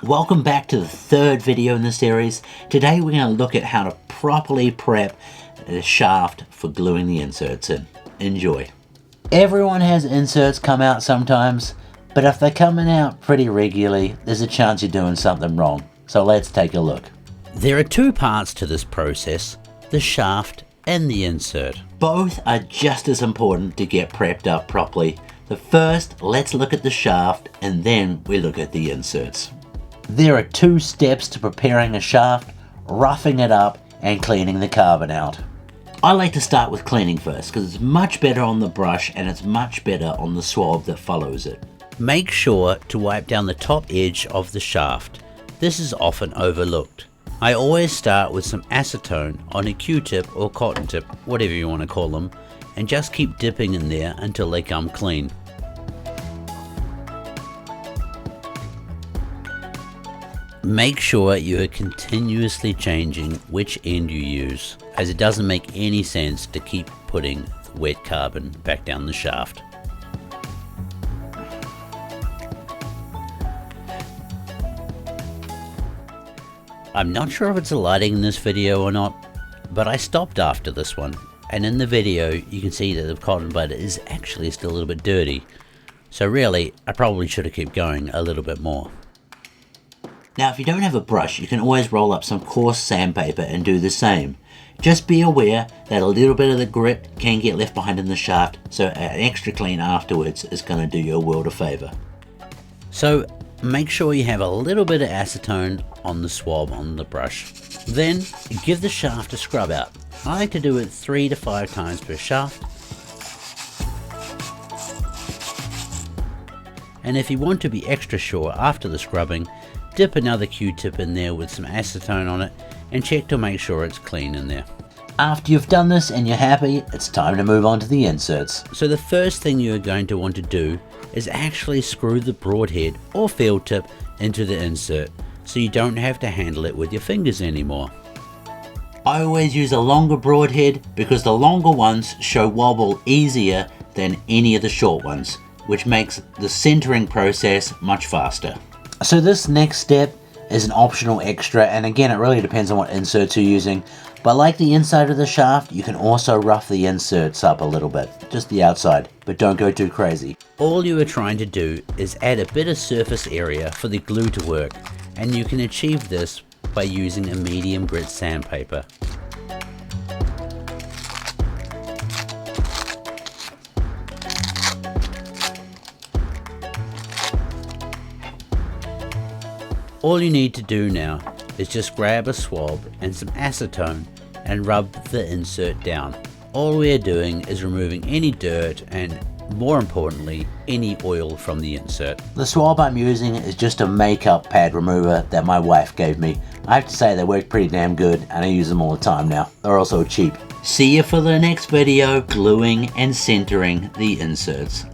Welcome back to the third video in the series. Today we're going to look at how to properly prep the shaft for gluing the inserts in. Enjoy. Everyone has inserts come out sometimes, but if they're coming out pretty regularly, there's a chance you're doing something wrong. So let's take a look. There are two parts to this process, the shaft and the insert. Both are just as important to get prepped up properly. So first, let's look at the shaft and then we look at the inserts. There are two steps to preparing a shaft: roughing it up and cleaning the carbon out. I like to start with cleaning first because it's much better on the brush and it's much better on the swab that follows it. Make sure to wipe down the top edge of the shaft. This is often overlooked. I always start with some acetone on a Q-tip or cotton tip, whatever you want to call them, and just keep dipping in there until they come clean. Make sure you are continuously changing which end you use, as it doesn't make any sense to keep putting wet carbon back down the shaft. I'm not sure if it's lighting in this video or not, but I stopped after this one, and in the video you can see that the cotton bud is actually still a little bit dirty. So really, I probably should have kept going a little bit more. Now if you don't have a brush, you can always roll up some coarse sandpaper and do the same. Just be aware that a little bit of the grit can get left behind in the shaft, so an extra clean afterwards is going to do you a world of favour. So make sure you have a little bit of acetone on the swab on the brush. Then give the shaft a scrub out. I like to do it 3 to 5 times per shaft. And if you want to be extra sure after the scrubbing, dip another Q-tip in there with some acetone on it and check to make sure it's clean in there. After you've done this and you're happy, it's time to move on to the inserts. So the first thing you're going to want to do is actually screw the broadhead or field tip into the insert so you don't have to handle it with your fingers anymore. I always use a longer broadhead because the longer ones show wobble easier than any of the short ones, which makes the centering process much faster. So this next step is an optional extra, and again it really depends on what inserts you're using, but like the inside of the shaft, you can also rough the inserts up a little bit, just the outside, but don't go too crazy. All you are trying to do is add a bit of surface area for the glue to work, and you can achieve this by using a medium grit sandpaper. All you need to do now is just grab a swab and some acetone and rub the insert down. All we are doing is removing any dirt and, more importantly, any oil from the insert. The swab I'm using is just a makeup pad remover that my wife gave me. I have to say they work pretty damn good and I use them all the time now. They're also cheap. See you for the next video, gluing and centering the inserts.